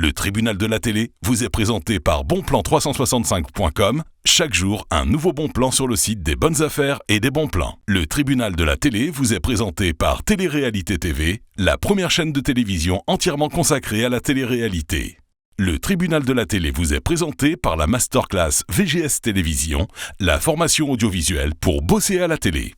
Le tribunal de la télé vous est présenté par bonplan365.com. Chaque jour, un nouveau bon plan sur le site des bonnes affaires et des bons plans. Le tribunal de la télé vous est présenté par Télé-Réalité TV, la première chaîne de télévision entièrement consacrée à la télé-réalité. Le tribunal de la télé vous est présenté par la masterclass VGS Télévision, la formation audiovisuelle pour bosser à la télé.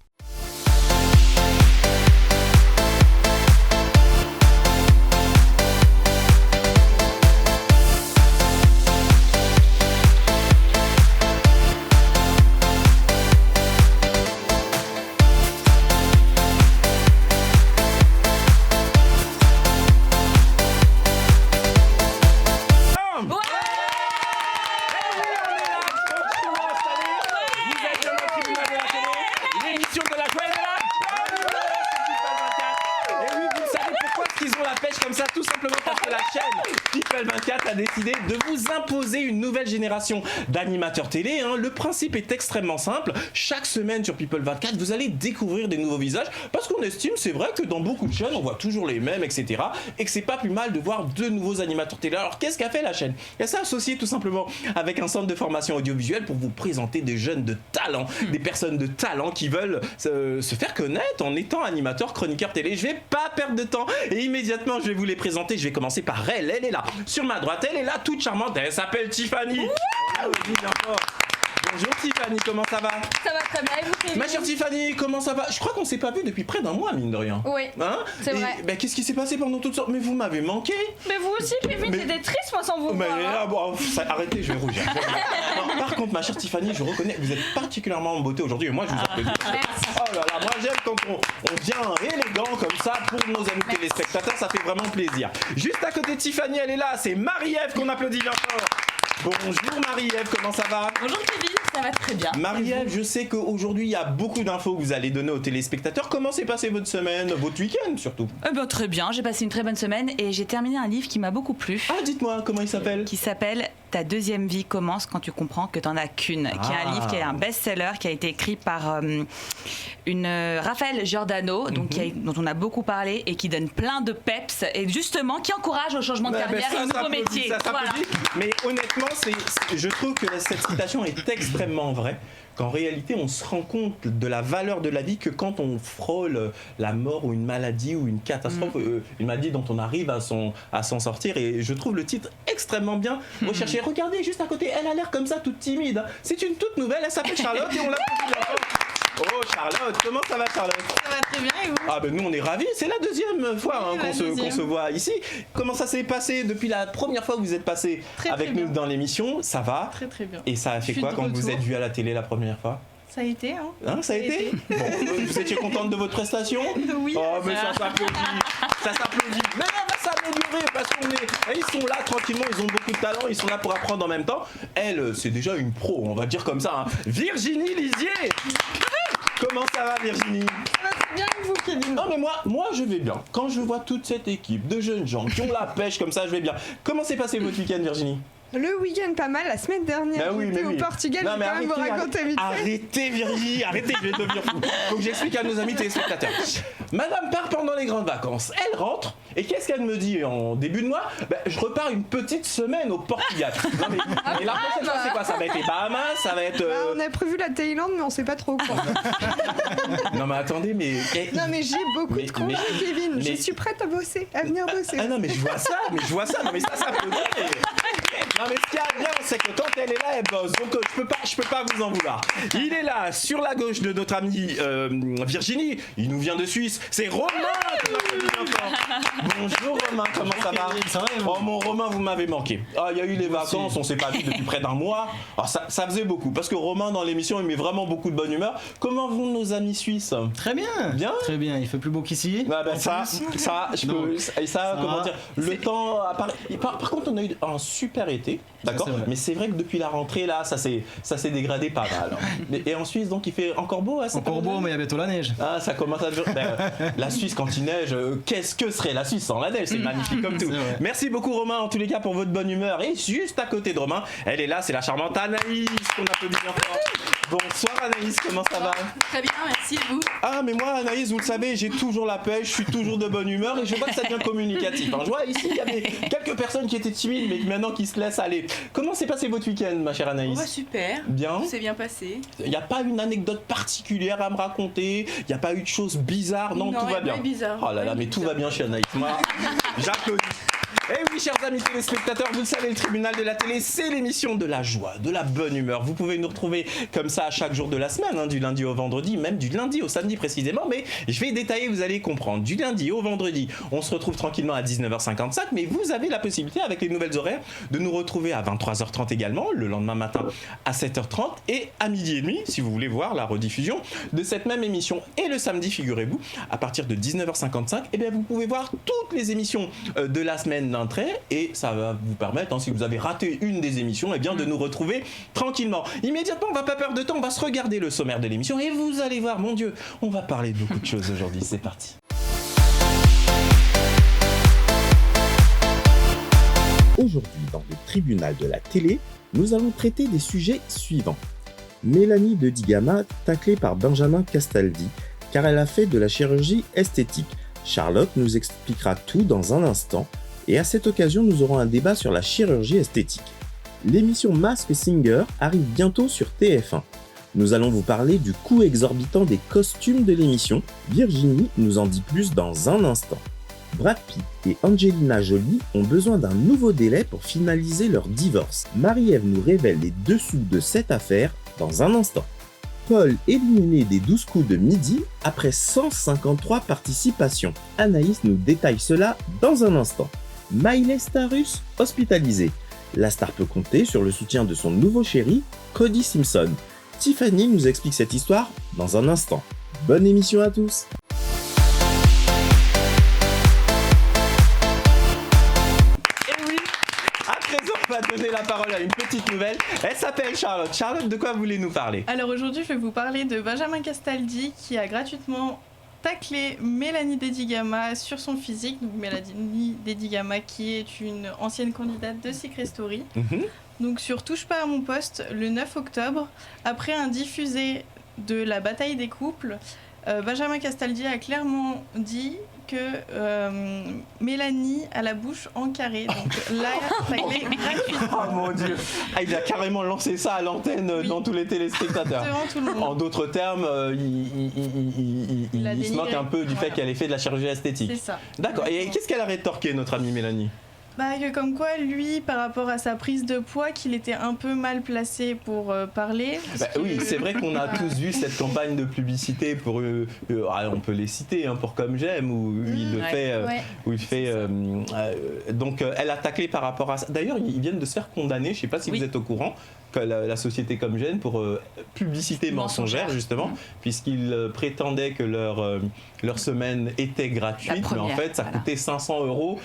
A décidé de vous imposer une nouvelle génération d'animateurs télé. Le principe est extrêmement simple. Chaque semaine sur People 24, vous allez découvrir des nouveaux visages parce qu'on estime, c'est vrai, que dans beaucoup de chaînes, on voit toujours les mêmes, etc. Et que c'est pas plus mal de voir de nouveaux animateurs télé. Alors, qu'est-ce qu'a fait la chaîne ? Elle s'est associée tout simplement avec un centre de formation audiovisuelle pour vous présenter des jeunes de talent, des personnes de talent qui veulent se faire connaître en étant animateurs, chroniqueurs télé. Je vais pas perdre de temps et immédiatement, je vais vous les présenter. Je vais commencer par elle. Elle est là. Sur ma droite, elle est là, toute charmante, elle s'appelle Tiffany. Bonjour Tiffany, comment ça va ? Ça va très bien, et vous Kevin ? Ma chère Tiffany, comment ça va ? Je crois qu'on s'est pas vu depuis près d'un mois, mine de rien. Oui, c'est vrai. Qu'est-ce qui s'est passé pendant toutes sortes ? Mais vous m'avez manqué. Mais vous aussi, Kevin, j'étais triste moi sans vous voir. Arrêtez, je vais rougir. Non, par contre, ma chère Tiffany, je reconnais que vous êtes particulièrement en beauté aujourd'hui et moi je vous applaudis. Merci. Oh là là, moi j'aime quand on vient élégant comme ça pour nos amis téléspectateurs, ça fait vraiment plaisir. Juste à côté de Tiffany, elle est là, c'est Marie-Ève qu'on applaudit bien fort. Bonjour Marie-Ève, comment ça va ? Bonjour Kevin, ça va très bien. Marie-Ève, je sais qu'aujourd'hui il y a beaucoup d'infos que vous allez donner aux téléspectateurs. Comment s'est passé votre semaine, votre week-end surtout ? Très bien, j'ai passé une très bonne semaine et j'ai terminé un livre qui m'a beaucoup plu. Ah, dites-moi, comment il s'appelle ? Qui s'appelle Ta deuxième vie commence quand tu comprends que t'en as qu'une. Qui est un livre qui est un best-seller, qui a été écrit par une Raphaël Giordano, dont on a beaucoup parlé et qui donne plein de peps et justement qui encourage au changement de carrière et au nouveau métier. Voilà. Mais honnêtement, je trouve que cette citation est extrêmement vraie. Qu'en réalité, on se rend compte de la valeur de la vie que quand on frôle la mort ou une maladie ou une catastrophe, une maladie dont on arrive à s'en sortir. Et je trouve le titre extrêmement bien recherché. Regardez, juste à côté, elle a l'air comme ça, toute timide. C'est une toute nouvelle, elle s'appelle Charlotte et on l'applaudit bien fort. Oh Charlotte, comment ça va Charlotte ? Ça va très bien et vous ? Ah ben nous on est ravis, c'est la deuxième fois qu'on se voit ici. Comment ça s'est passé depuis la première fois que vous êtes passé avec nous dans l'émission ? Ça va ? Très très bien. Et ça a fait quoi quand vous êtes vu à la télé la première fois ? Ça a été, ça a été. Bon, vous étiez contente de votre prestation ? Oui. Oh mais ça s'applaudit. Mais on va s'améliorer parce ils sont là tranquillement, ils ont beaucoup de talent, ils sont là pour apprendre en même temps. Elle, c'est déjà une pro, on va dire comme ça. Virginie Lisier. Comment ça va Virginie ? Ça va très bien et vous Kevin ? Non mais moi je vais bien. Quand je vois toute cette équipe de jeunes gens qui ont la pêche comme ça, je vais bien. Comment s'est passé votre week-end Virginie ? Le week-end pas mal, la semaine dernière j'étais au Portugal, je vais quand même vous raconter vite fait. Arrêtez Virginie, arrêtez, je vais devenir fou. Faut que j'explique à nos amis téléspectateurs. Madame part pendant les grandes vacances, elle rentre, et qu'est-ce qu'elle me dit en début de mois ? Je repars une petite semaine au Portugal. Non mais et la prochaine fois c'est quoi ? Ça va être les Bahamas, ça va être... on a prévu la Thaïlande mais on sait pas trop quoi. Non mais attendez, mais... Non mais j'ai beaucoup de contrats Kevin, je suis prête à bosser, à venir bosser. Ah non mais je vois ça, non mais ça peut donner. Non mais ce qu'il y a bien, c'est que quand elle est là, elle bosse. Donc je peux pas vous en vouloir. Il est là, sur la gauche de notre amie Virginie. Il nous vient de Suisse. C'est Romain. Bonjour Romain, comment ça va ? Oh mon Romain, vous m'avez manqué. Il y a eu les vacances, on s'est pas vu depuis près d'un mois. Ça faisait beaucoup parce que Romain dans l'émission il met vraiment beaucoup de bonne humeur. Comment vont nos amis suisses ? Très bien. Bien ? Très bien, il fait plus beau qu'ici. Comment dire, le temps par contre on a eu un super été, d'accord, mais c'est vrai que depuis la rentrée là ça s'est dégradé pas mal. Et en Suisse donc il fait encore beau, encore beau, mais il y a bientôt la neige. Ça commence à la Suisse quand il neige, qu'est-ce que serait la Suisse sans la neige ? C'est magnifique comme tout. Merci beaucoup Romain en tous les cas pour votre bonne humeur. Et juste à côté de Romain, elle est là, c'est la charmante Anaïs qu'on applaudit bien fort. Bonsoir Anaïs, comment ça va? Très bien, merci et vous? Ah mais moi Anaïs, vous le savez, j'ai toujours la pêche, je suis toujours de bonne humeur et je vois que ça devient communicatif. Je vois ici, il y avait quelques personnes qui étaient timides mais maintenant qui se laissent aller. Comment s'est passé votre week-end ma chère Anaïs? Super. Bien. C'est bien passé. Il n'y a pas une anecdote particulière à me raconter? Il n'y a pas eu de choses bizarres? Non, tout va bien. Bizarre. Oh là là, mais tout va bien chez Anaïs. Moi, j'applaudis. Et oui, chers amis téléspectateurs, vous le savez, le tribunal de la télé, c'est l'émission de la joie, de la bonne humeur. Vous pouvez nous retrouver comme ça à chaque jour de la semaine, du lundi au vendredi, même du lundi au samedi précisément. Mais je vais détailler, vous allez comprendre. Du lundi au vendredi, on se retrouve tranquillement à 19h55, mais vous avez la possibilité, avec les nouvelles horaires, de nous retrouver à 23h30 également, le lendemain matin à 7h30 et à midi et demi, si vous voulez voir la rediffusion de cette même émission. Et le samedi, figurez-vous, à partir de 19h55, eh bien, vous pouvez voir toutes les émissions de la semaine d'un trait et ça va vous permettre, si vous avez raté une des émissions, eh bien, de nous retrouver tranquillement. Immédiatement, on va pas perdre de temps, on va se regarder le sommaire de l'émission et vous allez voir, mon Dieu, on va parler de beaucoup de choses aujourd'hui. C'est parti. Aujourd'hui, dans le tribunal de la télé, nous allons traiter des sujets suivants. Mélanie de Digama, taclée par Benjamin Castaldi, car elle a fait de la chirurgie esthétique. Charlotte nous expliquera tout dans un instant, et à cette occasion, nous aurons un débat sur la chirurgie esthétique. L'émission Masked Singer arrive bientôt sur TF1. Nous allons vous parler du coût exorbitant des costumes de l'émission. Virginie nous en dit plus dans un instant. Brad Pitt et Angelina Jolie ont besoin d'un nouveau délai pour finaliser leur divorce. Marie-Ève nous révèle les dessous de cette affaire dans un instant. Paul éliminé des 12 coups de midi après 153 participations. Anaïs nous détaille cela dans un instant. Miley Cyrus hospitalisée. La star peut compter sur le soutien de son nouveau chéri, Cody Simpson. Tiffany nous explique cette histoire dans un instant. Bonne émission à tous! On va donner la parole à une petite nouvelle. Elle s'appelle Charlotte. Charlotte, de quoi voulez-nous parler? Alors aujourd'hui, je vais vous parler de Benjamin Castaldi qui a gratuitement taclé Mélanie de Digama sur son physique. Donc Mélanie de Digama qui est une ancienne candidate de Secret Story. Donc sur Touche pas à mon poste, le 9 octobre, après un diffusé de la bataille des couples, Benjamin Castaldi a clairement dit que Mélanie a la bouche en carré, donc là, taclé gratuitement. Oh mon Dieu, il a carrément lancé ça à l'antenne dans tous les téléspectateurs. Devant tout le monde. En d'autres termes, il se moque un peu du fait qu'elle ait fait de la chirurgie esthétique. C'est ça. D'accord, et qu'est-ce qu'elle a rétorqué, notre amie Mélanie? Que comme quoi, lui, par rapport à sa prise de poids, qu'il était un peu mal placé pour parler. Oui, c'est vrai qu'on a tous vu cette campagne de publicité pour, on peut les citer, pour Comme J'aime, où il le fait, où il fait. Donc, elle a taclé par rapport à ça. D'ailleurs, ils viennent de se faire condamner. Je ne sais pas si vous êtes au courant. Que la société Comme J'aime pour publicité mensongère justement, puisqu'ils prétendaient que leur semaine était gratuite, mais en fait ça coûtait 500 €.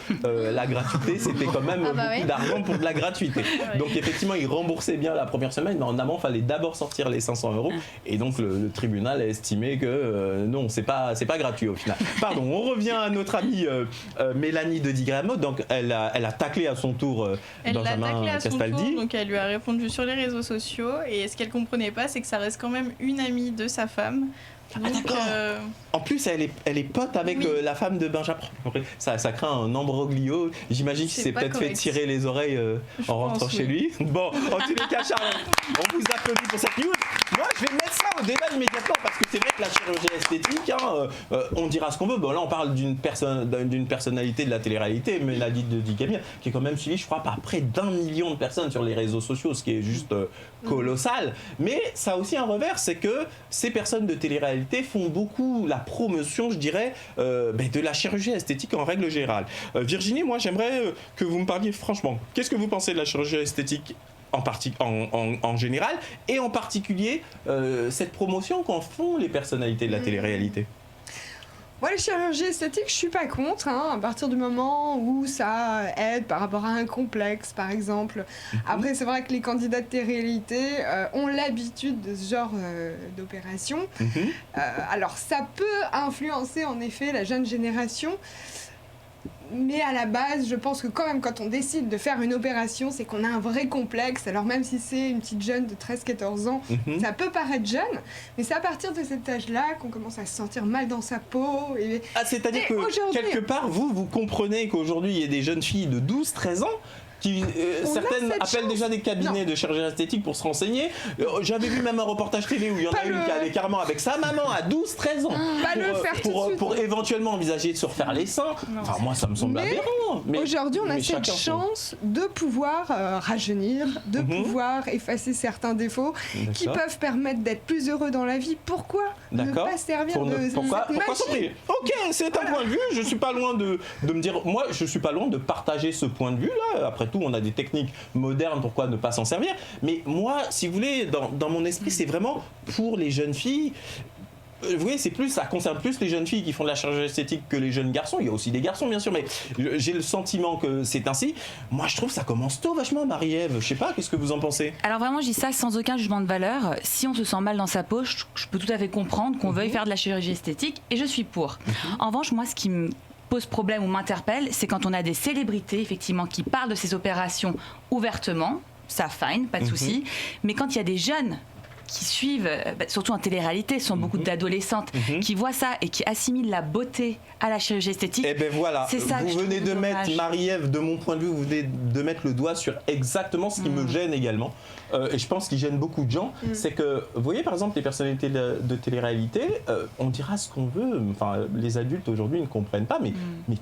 La gratuité, c'était quand même beaucoup d'argent pour de la gratuité. Donc effectivement, ils remboursaient bien la première semaine, mais en amont, il fallait d'abord sortir les 500 €. Et donc le tribunal a estimé que non, c'est pas gratuit au final. Pardon, on revient à notre amie Mélanie de Digama. Donc elle a taclé à son tour Benjamin Castaldi. Donc elle lui a répondu sur les réseaux sociaux, et ce qu'elle comprenait pas, c'est que ça reste quand même une amie de sa femme. Donc, en plus, elle est pote avec la femme de Benjamin. Ça crée un embroglio. J'imagine qu'il s'est peut-être fait tirer les oreilles en rentrant chez lui. Bon, en tous les cas, Charlotte, on vous applaudit pour cette news. Moi, je vais mettre ça au débat immédiatement parce que c'est vrai que la chirurgie esthétique, on dira ce qu'on veut. Bon, là, on parle d'une personnalité de la télé-réalité, Mélanie de Digama, qui est quand même suivie, je crois, par près d'1 million de personnes sur les réseaux sociaux, ce qui est juste colossal. Mais ça a aussi un revers, c'est que ces personnes de télé-réalité font beaucoup la promotion, je dirais, de la chirurgie esthétique en règle générale. Virginie, moi, j'aimerais que vous me parliez franchement. Qu'est-ce que vous pensez de la chirurgie esthétique en général, et en particulier cette promotion qu'en font les personnalités de la télé-réalité? Moi, les chirurgies esthétiques, je suis pas contre, à partir du moment où ça aide par rapport à un complexe, par exemple. Après, c'est vrai que les candidats de télé-réalité ont l'habitude de ce genre d'opération. Alors, ça peut influencer, en effet, la jeune génération. Mais à la base, je pense que quand même, quand on décide de faire une opération, c'est qu'on a un vrai complexe. Alors même si c'est une petite jeune de 13-14 ans, ça peut paraître jeune, mais c'est à partir de cet âge-là qu'on commence à se sentir mal dans sa peau. C'est-à-dire que quelque part, vous comprenez qu'aujourd'hui, il y a des jeunes filles de 12-13 ans qui certaines appellent déjà des cabinets de chirurgie esthétique pour se renseigner. J'avais vu même un reportage télé où il y en a une qui allait carrément avec sa maman à 12-13 ans pour éventuellement envisager de se refaire les seins. Enfin, moi, ça me semble aberrant. Mais aujourd'hui, on a cette chance de pouvoir rajeunir, de pouvoir effacer certains défauts qui peuvent permettre d'être plus heureux dans la vie. Pourquoi ne pas servir de cette magie? Ok, c'est un point de vue. Je suis pas loin de me dire, moi, je suis pas loin de partager ce point de vue-là. Après tout, on a des techniques modernes, pourquoi ne pas s'en servir? Mais moi, si vous voulez, dans mon esprit, c'est vraiment pour les jeunes filles. Vous voyez, ça concerne plus les jeunes filles qui font de la chirurgie esthétique que les jeunes garçons. Il y a aussi des garçons, bien sûr, mais j'ai le sentiment que c'est ainsi. Moi, je trouve que ça commence tôt, vachement, Marie-Ève. Je sais pas, qu'est-ce que vous en pensez? Alors vraiment, je dis ça sans aucun jugement de valeur. Si on se sent mal dans sa peau, je peux tout à fait comprendre qu'on veuille faire de la chirurgie esthétique, et je suis pour. En revanche, moi, ce qui me pose problème ou m'interpelle, c'est quand on a des célébrités, effectivement, qui parlent de ces opérations ouvertement. Ça, fine, pas de souci. Mais quand il y a des jeunes qui suivent, surtout en télé-réalité, ce sont beaucoup d'adolescentes qui voient ça et qui assimilent la beauté à la chirurgie esthétique. Et ben voilà, c'est ça vous venez de mettre, Marie-Ève, de mon point de vue, vous venez de mettre le doigt sur exactement ce qui me gêne également. Et je pense qu'il gêne beaucoup de gens, c'est que, vous voyez par exemple les personnalités de télé-réalité, on dira ce qu'on veut, enfin les adultes aujourd'hui ne comprennent pas, mais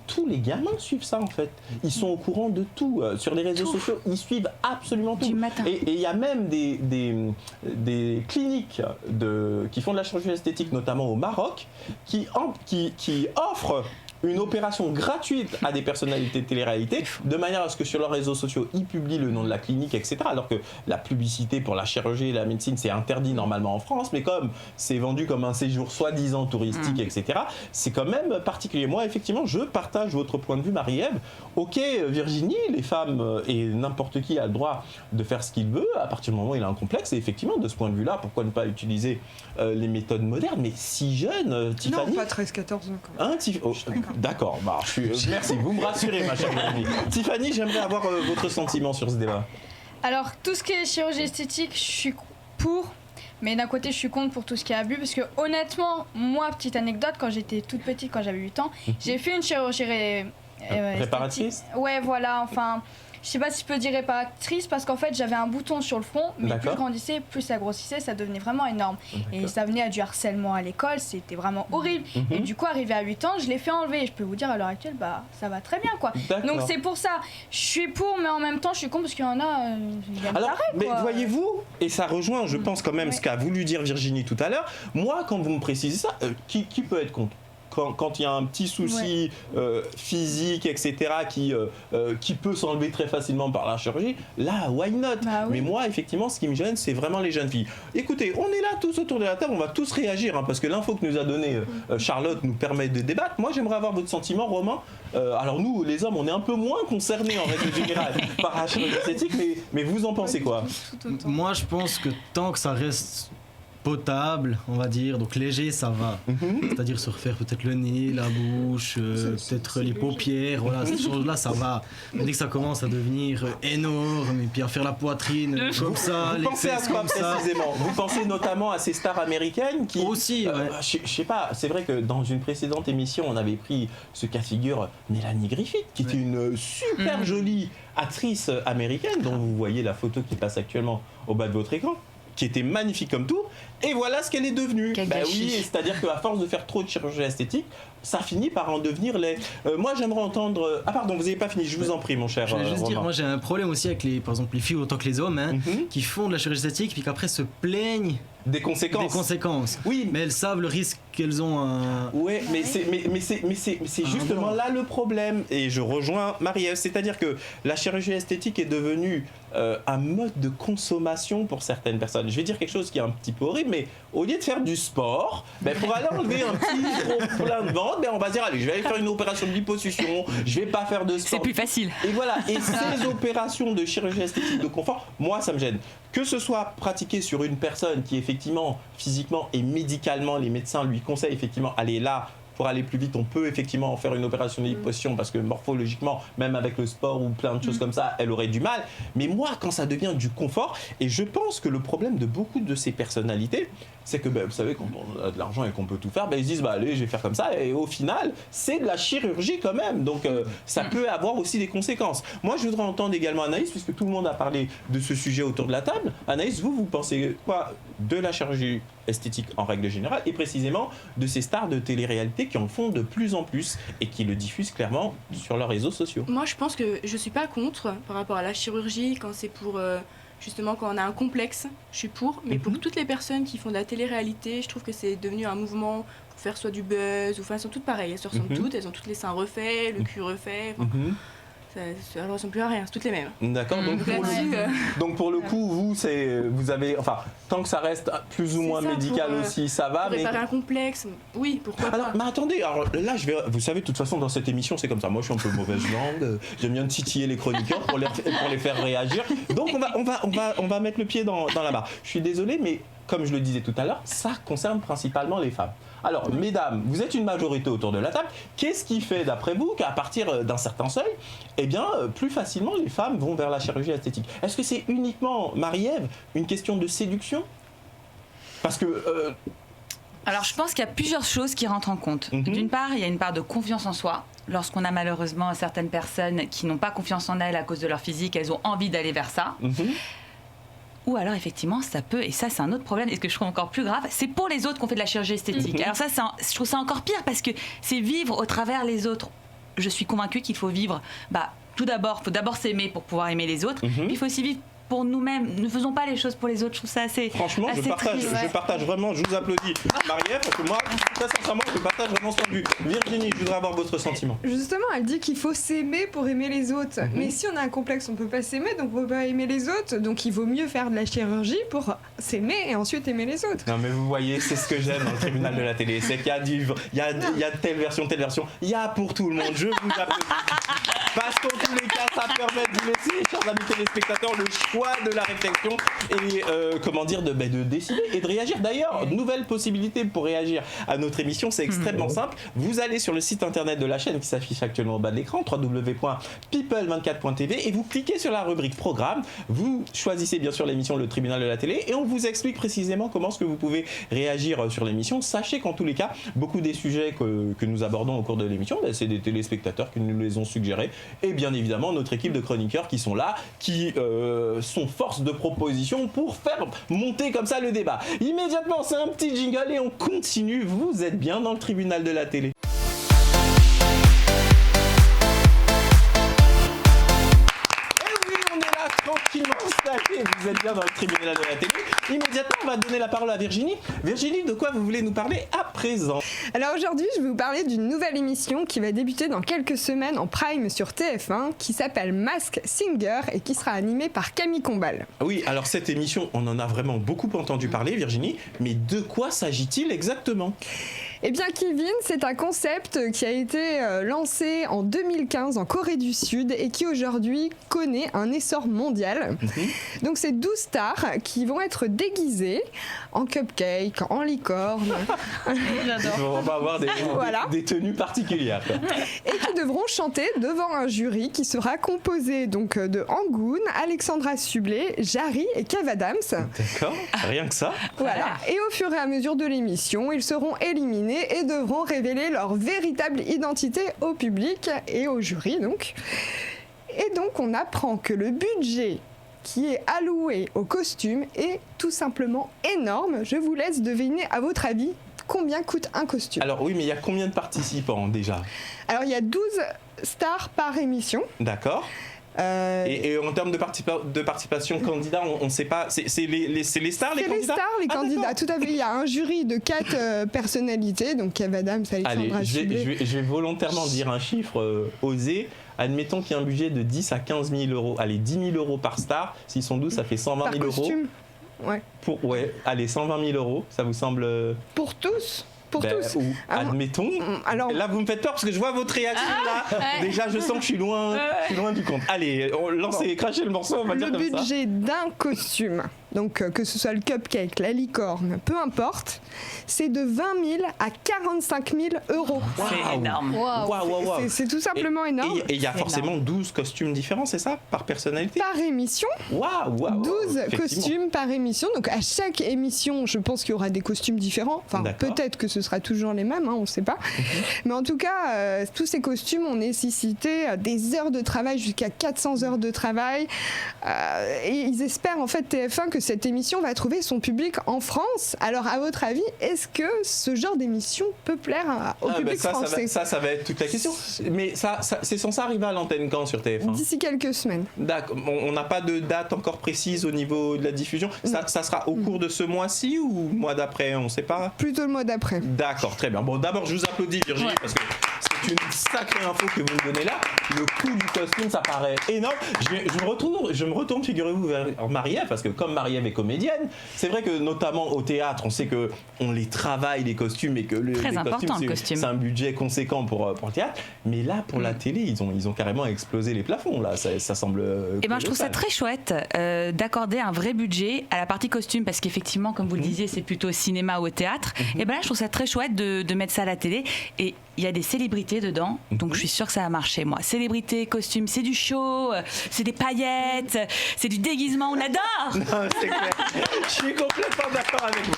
tous les gamins suivent ça en fait. Ils sont au courant de tout. Sur les réseaux sociaux, ils suivent absolument tout. Et il y a même des cliniques qui font de la chirurgie esthétique, notamment au Maroc, qui offrent une opération gratuite à des personnalités de télé-réalité, de manière à ce que sur leurs réseaux sociaux, ils publient le nom de la clinique, etc. Alors que la publicité pour la chirurgie et la médecine, c'est interdit normalement en France, mais comme c'est vendu comme un séjour soi-disant touristique, etc., c'est quand même particulier. Moi, effectivement, je partage votre point de vue, Marie-Ève. Ok, Virginie, les femmes et n'importe qui a le droit de faire ce qu'il veut, à partir du moment où il a un complexe, et effectivement, de ce point de vue-là, pourquoi ne pas utiliser les méthodes modernes, mais si jeune, Tiffany... Non, pas 13-14 ans. Hein, d'accord, merci, vous me rassurez, ma chère Virginie. Tiffany, j'aimerais avoir votre sentiment sur ce débat. Alors, tout ce qui est chirurgie esthétique, je suis pour, mais d'un côté, je suis contre pour tout ce qui est abus, parce que honnêtement, moi, petite anecdote, quand j'étais toute petite, quand j'avais 8 ans, j'ai fait une chirurgie réparatrice. Ouais, voilà, enfin... Je sais pas si je peux dire réparatrice parce qu'en fait j'avais un bouton sur le front, mais plus je grandissais, plus ça grossissait, ça devenait vraiment énorme. Et ça venait à du harcèlement à l'école, c'était vraiment horrible. Et du coup, arrivé à 8 ans, je l'ai fait enlever. Et je peux vous dire à l'heure actuelle, ça va très bien quoi. Donc c'est pour ça, je suis pour, mais en même temps je suis contre parce qu'il y en a. Mais voyez-vous, et ça rejoint, je pense quand même ce qu'a voulu dire Virginie tout à l'heure. Moi, quand vous me précisez ça, qui peut être contre? Quand il y a un petit souci physique, etc., qui peut s'enlever très facilement par la chirurgie, là, why not? Mais moi, effectivement, ce qui me gêne, c'est vraiment les jeunes filles. Écoutez, on est là tous autour de la table, on va tous réagir, parce que l'info que nous a donnée Charlotte nous permet de débattre. Moi, j'aimerais avoir votre sentiment, Romain. Alors nous, les hommes, on est un peu moins concernés, en règle générale, par la chirurgie esthétique, mais vous en pensez quoi? Moi, je pense que tant que ça reste potable, on va dire, donc léger, ça va. C'est-à-dire se refaire peut-être le nez, la bouche, peut-être les paupières, voilà, ces choses-là, ça va. Mais dès que ça commence à devenir énorme, et puis à faire la poitrine comme ça, vous pensez à quoi précisément? Vous pensez notamment à ces stars américaines qui... Aussi, je sais pas, c'est vrai que dans une précédente émission, on avait pris ce cas de figure Mélanie Griffith, qui était une super jolie actrice américaine, dont vous voyez la photo qui passe actuellement au bas de votre écran, qui était magnifique comme tout, et voilà ce qu'elle est devenue. Oui, c'est-à-dire qu'à force de faire trop de chirurgie esthétique, ça finit par en devenir laid. Moi, j'aimerais entendre... Ah pardon, vous n'avez pas fini, je vous en prie, mon cher. Je voulais juste dire, moi j'ai un problème aussi avec par exemple les filles autant que les hommes, qui font de la chirurgie esthétique, puis qu'après se plaignent des conséquences. Oui, mais elles savent le risque qu'elles ont. Ouais, mais c'est justement là le problème. Et je rejoins Marie-Ève, c'est-à-dire que la chirurgie esthétique est devenue un mode de consommation pour certaines personnes. Je vais dire quelque chose qui est un petit peu horrible, mais au lieu de faire du sport, pour aller enlever un petit trop plein de ventre, on va dire allez, je vais aller faire une opération de liposuction, je vais pas faire de sport. C'est plus facile. Et voilà. Et ces opérations de chirurgie esthétique de confort, moi ça me gêne. Que ce soit pratiqué sur une personne qui effectivement, physiquement et médicalement, les médecins lui conseillent effectivement, allez là, pour aller plus vite, on peut effectivement en faire une opération de liposuction parce que morphologiquement, même avec le sport ou plein de choses comme ça, elle aurait du mal. Mais moi, quand ça devient du confort, et je pense que le problème de beaucoup de ces personnalités, c'est que, vous savez, quand on a de l'argent et qu'on peut tout faire, ils se disent, allez, je vais faire comme ça. Et au final, c'est de la chirurgie quand même. Donc, ça peut avoir aussi des conséquences. Moi, je voudrais entendre également Anaïs, puisque tout le monde a parlé de ce sujet autour de la table. Anaïs, vous pensez quoi de la chirurgie esthétique en règle générale et précisément de ces stars de télé-réalité qui en font de plus en plus et qui le diffusent clairement sur leurs réseaux sociaux? Moi, je pense que je suis pas contre par rapport à la chirurgie quand c'est pour... justement, quand on a un complexe, je suis pour. Mais pour toutes les personnes qui font de la télé-réalité, je trouve que c'est devenu un mouvement pour faire soit du buzz, ou enfin, elles sont toutes pareilles. Elles se ressemblent toutes, elles ont toutes les seins refaits, le cul refait. Elles ne ressemblent plus à rien, c'est toutes les mêmes. D'accord, donc pour le coup, vous avez, enfin, tant que ça reste plus ou moins médical aussi, ça va. Réparer un complexe, oui, pourquoi pas. Mais attendez, alors là, vous savez, de toute façon, dans cette émission, c'est comme ça. Moi, je suis un peu mauvaise langue, j'aime bien titiller les chroniqueurs pour les faire réagir. Donc, on va mettre le pied dans la barre. Je suis désolé, mais comme je le disais tout à l'heure, ça concerne principalement les femmes. Alors, mesdames, vous êtes une majorité autour de la table. Qu'est-ce qui fait, d'après vous, qu'à partir d'un certain seuil, plus facilement, les femmes vont vers la chirurgie esthétique? Est-ce que c'est uniquement, Marie-Ève, une question de séduction? Parce que... Alors, je pense qu'il y a plusieurs choses qui rentrent en compte. D'une part, il y a une part de confiance en soi. Lorsqu'on a malheureusement certaines personnes qui n'ont pas confiance en elles à cause de leur physique, elles ont envie d'aller vers ça. Ou alors, effectivement, ça peut, et ça, c'est un autre problème, et ce que je trouve encore plus grave, c'est pour les autres qu'on fait de la chirurgie esthétique. Alors ça, je trouve ça encore pire, parce que c'est vivre au travers les autres. Je suis convaincue qu'il faut vivre, tout d'abord, il faut d'abord s'aimer pour pouvoir aimer les autres, puis il faut aussi vivre pour nous-mêmes. Ne faisons pas les choses pour les autres, je trouve ça assez... Franchement, assez je partage vraiment, je vous applaudis, Marie-Ève, parce que moi, très sincèrement, je partage vraiment ce point de vue. Virginie, je voudrais avoir votre sentiment. Justement, elle dit qu'il faut s'aimer pour aimer les autres. Mais si on a un complexe, on peut pas s'aimer, donc on peut pas aimer les autres. Donc il vaut mieux faire de la chirurgie pour s'aimer et ensuite aimer les autres. Non mais vous voyez, c'est ce que j'aime dans le tribunal de la télé, c'est qu'il y a il y a telle version, il y a pour tout le monde, je vous applaudis. Parce qu'en tous les cas, ça permet de vous laisser, chers amis téléspectateurs, le choix de la réflexion et de décider et de réagir. D'ailleurs, nouvelle possibilité pour réagir à notre émission, c'est extrêmement simple. Vous allez sur le site internet de la chaîne qui s'affiche actuellement au bas de l'écran, www.people24.tv, et vous cliquez sur la rubrique programme. Vous choisissez bien sûr l'émission Le Tribunal de la télé et on vous explique précisément comment est-ce que vous pouvez réagir sur l'émission. Sachez qu'en tous les cas, beaucoup des sujets que nous abordons au cours de l'émission, c'est des téléspectateurs qui nous les ont suggérés. Et bien évidemment notre équipe de chroniqueurs qui sont là, qui sont force de proposition pour faire monter comme ça le débat. Immédiatement, c'est un petit jingle et on continue. Vous êtes bien dans le tribunal de la télé. Tranquillement installé, vous êtes bien dans le tribunal de la télé. Immédiatement, on va donner la parole à Virginie. Virginie, de quoi vous voulez nous parler à présent? Alors aujourd'hui, je vais vous parler d'une nouvelle émission qui va débuter dans quelques semaines en prime sur TF1, qui s'appelle Masked Singer et qui sera animée par Camille Combal. Oui, alors cette émission, on en a vraiment beaucoup entendu parler, Virginie, mais de quoi s'agit-il exactement? Eh bien, Kevin, c'est un concept qui a été lancé en 2015 en Corée du Sud et qui aujourd'hui connaît un essor mondial. Donc, c'est 12 stars qui vont être déguisées en cupcake, en licorne. On va avoir des tenues particulières, quoi. Et qui devront chanter devant un jury qui sera composé donc de Angoon, Alexandra Sublet, Jarry et Kev Adams. D'accord, rien que ça. Voilà. Et au fur et à mesure de l'émission, ils seront éliminés et devront révéler leur véritable identité au public et au jury donc. Et donc on apprend que le budget qui est alloué au costume est tout simplement énorme. Je vous laisse deviner à votre avis combien coûte un costume. Alors oui, mais il y a combien de participants déjà? Alors il y a 12 stars par émission. D'accord. Et en termes de participation candidat, on ne sait pas. C'est les stars, les candidats? C'est les stars, les candidats, tout à fait. Il y a un jury de 4 personnalités, donc Kev Adams, Alexandra Sublet. Je vais volontairement dire un chiffre osé. Admettons qu'il y a un budget de 10 à 15 000 euros. Allez, 10 000 euros par star. S'ils sont 12, ça fait 120 000 euros. Par costume, ouais. Allez, 120 000 euros. Ça vous semble... Pour tous? Pour tous. Admettons. Alors, là, vous me faites peur parce que je vois votre réaction là. Déjà, je sens que je suis loin du compte. Allez, crachez le morceau, on va dire comme ça. Le budget d'un costume, donc que ce soit le cupcake, la licorne, peu importe, c'est de 20 000 à 45 000 euros. C'est énorme. C'est tout simplement énorme. Et il y a forcément 12 costumes différents, c'est ça, par personnalité? Par émission. 12 costumes par émission. Donc à chaque émission, je pense qu'il y aura des costumes différents. Enfin, peut-être que ce sera toujours les mêmes, on ne sait pas. Mais en tout cas, tous ces costumes ont nécessité des heures de travail, jusqu'à 400 heures de travail. Et ils espèrent, en fait, TF1, que cette émission va trouver son public en France. Alors, à votre avis, est-ce que ce genre d'émission peut plaire au public français? Ça va être toute la question. Mais ça c'est censé arriver à l'antenne quand sur TF1? D'ici quelques semaines. D'accord. On n'a pas de date encore précise au niveau de la diffusion. Ça sera au cours de ce mois-ci ou mois d'après? On ne sait pas. Plutôt le mois d'après. D'accord, très bien. Bon, d'abord, je vous applaudis, Virginie, parce que c'est une sacrée info que vous me donnez là. Le coût du costume, ça paraît énorme. Je me retourne, figurez-vous, vers Marie-Ève, parce que comme Marie-Ève est comédienne, c'est vrai que notamment au théâtre, on sait que on les travaille, les costumes, et que les costumes, c'est un budget conséquent pour le théâtre. Mais là, pour la télé, ils ont carrément explosé les plafonds. Là, ça semble. Et ben, je trouve ça très chouette d'accorder un vrai budget à la partie costume, parce qu'effectivement, comme vous le disiez, c'est plutôt au cinéma ou au théâtre. Et ben là, je trouve ça très chouette de mettre ça à la télé. Et il y a des célébrités dedans, donc je suis sûre que ça va marcher, moi. Célébrités, costumes, c'est du show, c'est des paillettes, c'est du déguisement, on adore. Non, c'est clair. Je suis complètement d'accord avec vous.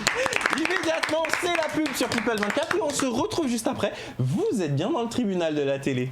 Immédiatement, c'est la pub sur People 24 et on se retrouve juste après. Vous êtes bien dans le tribunal de la télé.